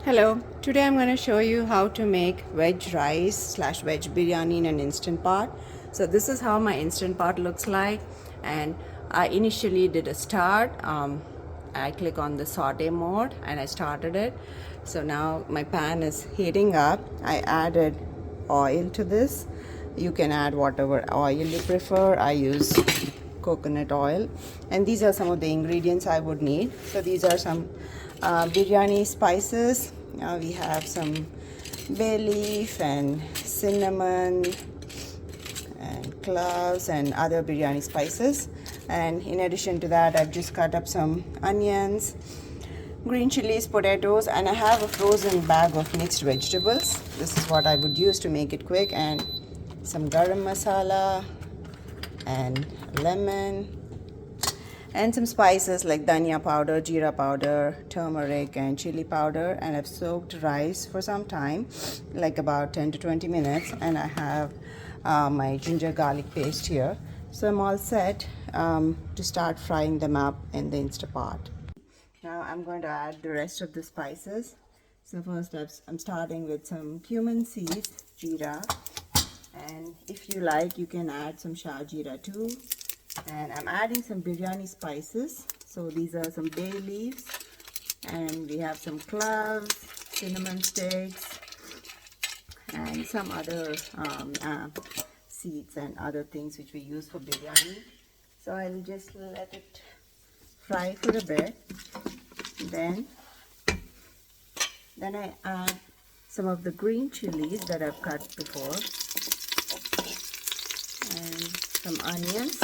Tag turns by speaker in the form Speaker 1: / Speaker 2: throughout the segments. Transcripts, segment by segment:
Speaker 1: Hello, today I'm going to show you how to make veg rice slash veg biryani in an instant pot. So this is how my instant pot looks like, and I initially did a start. I click on the saute mode and I started it. So now my pan is heating up. I added oil to this. You can add whatever oil you prefer. I use coconut oil, and these are some of the ingredients I would need. So these are some biryani spices. We have some bay leaf and cinnamon and cloves and other biryani spices. And in addition to that, I've just cut up some onions, green chilies, potatoes, and I have a frozen bag of mixed vegetables. This is what I would use to make it quick, and some garam masala and lemon and some spices like dhania powder, jeera powder, turmeric and chili powder. And I've soaked rice for some time, like about 10 to 20 minutes, and I have my ginger garlic paste here. So I'm all set to start frying them up in the Instapot. Now I'm going to add the rest of the spices. So first I'm starting with some cumin seeds, jeera, and if you like you can add some shah jeera too. And I'm adding some biryani spices. So these are some bay leaves, and we have some cloves, cinnamon sticks, and some other seeds and other things which we use for biryani. So I'll just let it fry for a bit. Then I add some of the green chilies that I've cut before, and some onions,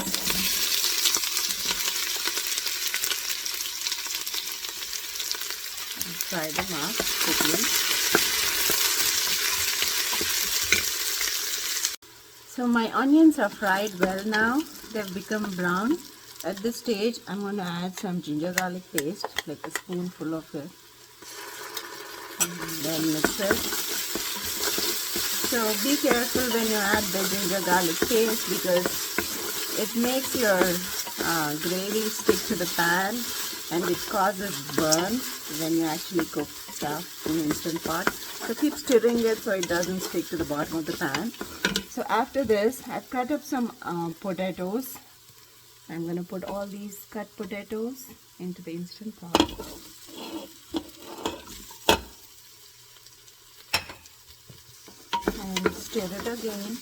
Speaker 1: and fry them up quickly. So my onions are fried well now. They've become brown. At this stage, I'm going to add some ginger garlic paste, like a spoonful of it, and then mix it. So be careful when you add the ginger garlic paste, because it makes your gravy stick to the pan, and it causes burn when you actually cook stuff in Instant Pot. So keep stirring it so it doesn't stick to the bottom of the pan. So after this, I've cut up some potatoes. I'm going to put all these cut potatoes into the Instant Pot. And stir it again.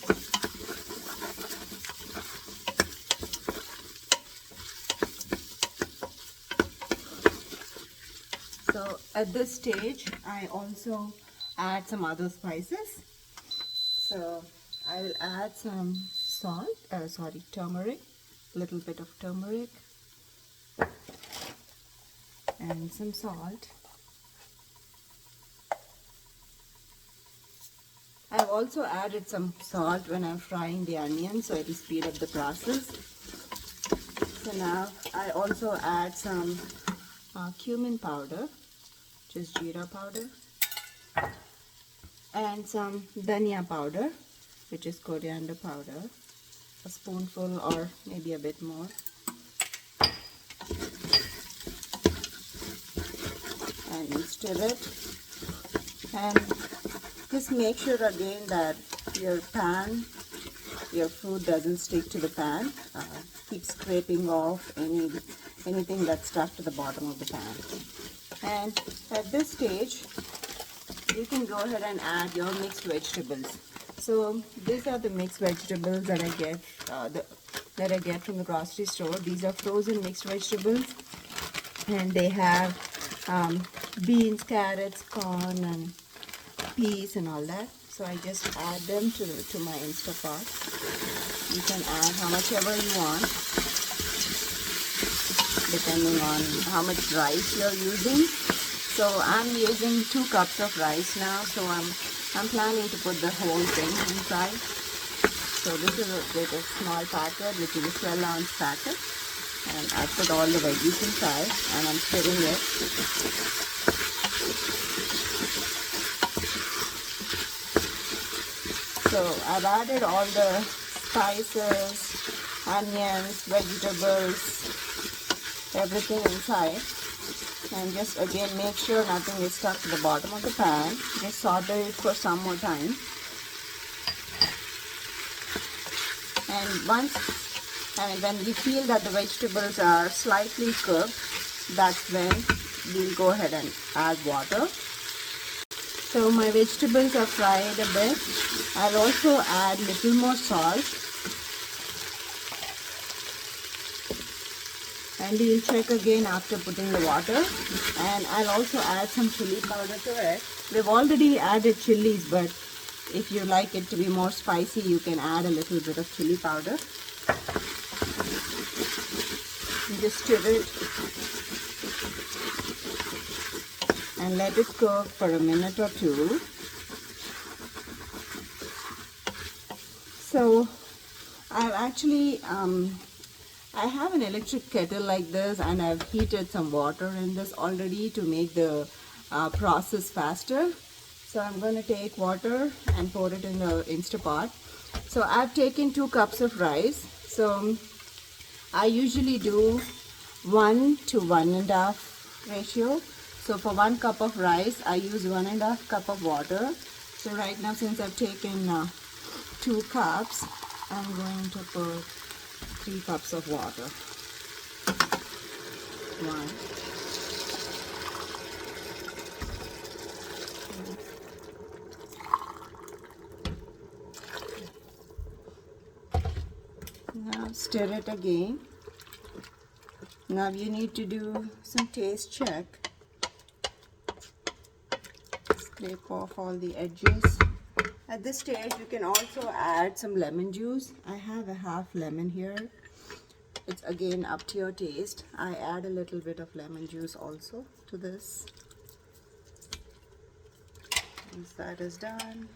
Speaker 1: So at this stage, I also add some other spices. So I will add some turmeric, a little bit of turmeric, and some salt. I've also added some salt when I'm frying the onions, so it will speed up the process. So now I also add some cumin powder, which is jeera powder, and some dhania powder, which is coriander powder, a spoonful or maybe a bit more. And stir it, and just make sure again that your food doesn't stick to the pan. Keep scraping off anything that's stuck to the bottom of the pan. And at this stage, you can go ahead and add your mixed vegetables. So these are the mixed vegetables that I get from the grocery store. These are frozen mixed vegetables, and they have beans, carrots, corn, and peas, and all that. So I just add them to my Instapot. You can add how much ever you want, depending on how much rice you're using. So I'm using 2 cups of rice now, so I'm planning to put the whole thing inside. So this is a small packet, which is a 12-ounce packet, and I put all the veggies inside, and I'm stirring it. So I've added all the spices, onions, vegetables, everything inside. And just again make sure nothing is stuck to the bottom of the pan. Just saute it for some more time. And when we feel that the vegetables are slightly cooked, that's when we'll go ahead and add water. So my vegetables are fried a bit. I'll also add little more salt. And we'll check again after putting the water. And I'll also add some chili powder to it. We've already added chilies, but if you like it to be more spicy, you can add a little bit of chili powder. And just stir it and let it cook for a minute or two. So I've actually I have an electric kettle like this, and I've heated some water in this already to make the process faster. So I'm going to take water and pour it in the Instapot. So I've taken 2 cups of rice. So I usually do 1 to 1.5 ratio. So for 1 cup of rice, I use 1.5 cup of water. So right now, since I've taken 2 cups, I'm going to put 3 cups of water. 1. Now stir it again. Now you need to do some taste check. Scrape off all the edges. At this stage, you can also add some lemon juice. I have a half lemon here. It's again up to your taste. I add a little bit of lemon juice also to this. Once that is done,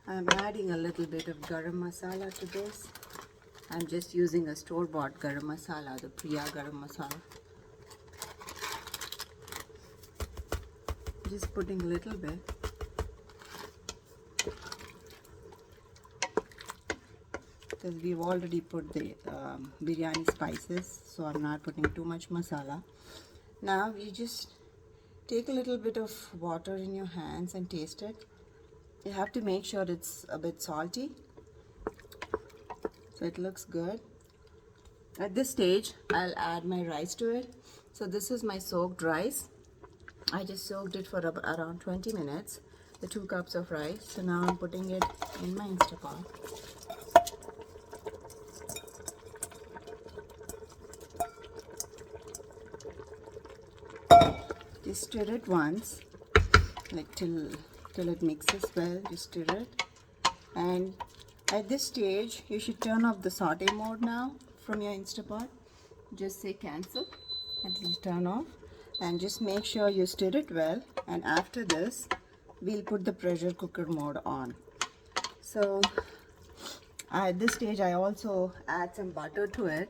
Speaker 1: I'm adding a little bit of garam masala to this. I'm just using a store-bought garam masala, the Priya garam masala. Just putting a little bit. Because we've already put the biryani spices, so I'm not putting too much masala. Now you just take a little bit of water in your hands and taste it. You have to make sure it's a bit salty. So it looks good. At this stage, I'll add my rice to it. So this is my soaked rice. I just soaked it for around 20 minutes, the 2 cups of rice. So now I'm putting it in my Instapot. Just stir it once, like till it mixes well. Just stir it. And at this stage, you should turn off the saute mode now from your Instapot. Just say cancel and please turn off. And just make sure you stir it well. And after this, we'll put the pressure cooker mode on. So at this stage, I also add some butter to it.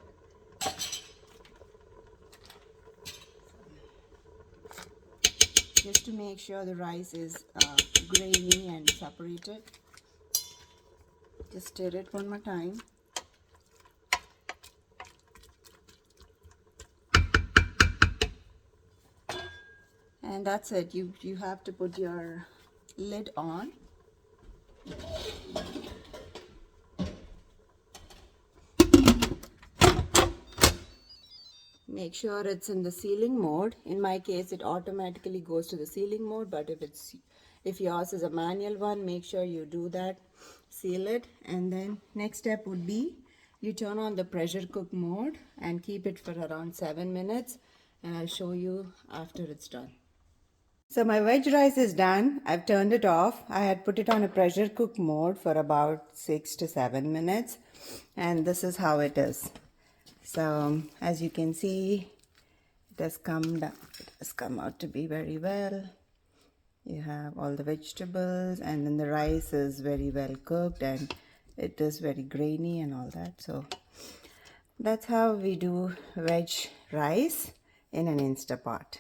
Speaker 1: Just to make sure the rice is grainy and separated. Just stir it one more time. And that's it. You have to put your lid on. Make sure it's in the sealing mode. In my case, it automatically goes to the sealing mode, but if yours is a manual one, make sure you do that. Seal it, and then next step would be you turn on the pressure cook mode and keep it for around 7 minutes, and I'll show you after it's done. So my veg rice is done. I've turned it off. I had put it on a pressure cook mode for about 6 to 7 minutes, and this is how it is. So as you can see, it has come out to be very well. You have all the vegetables, and then the rice is very well cooked, and it is very grainy and all that. So that's how we do veg rice in an Instapot.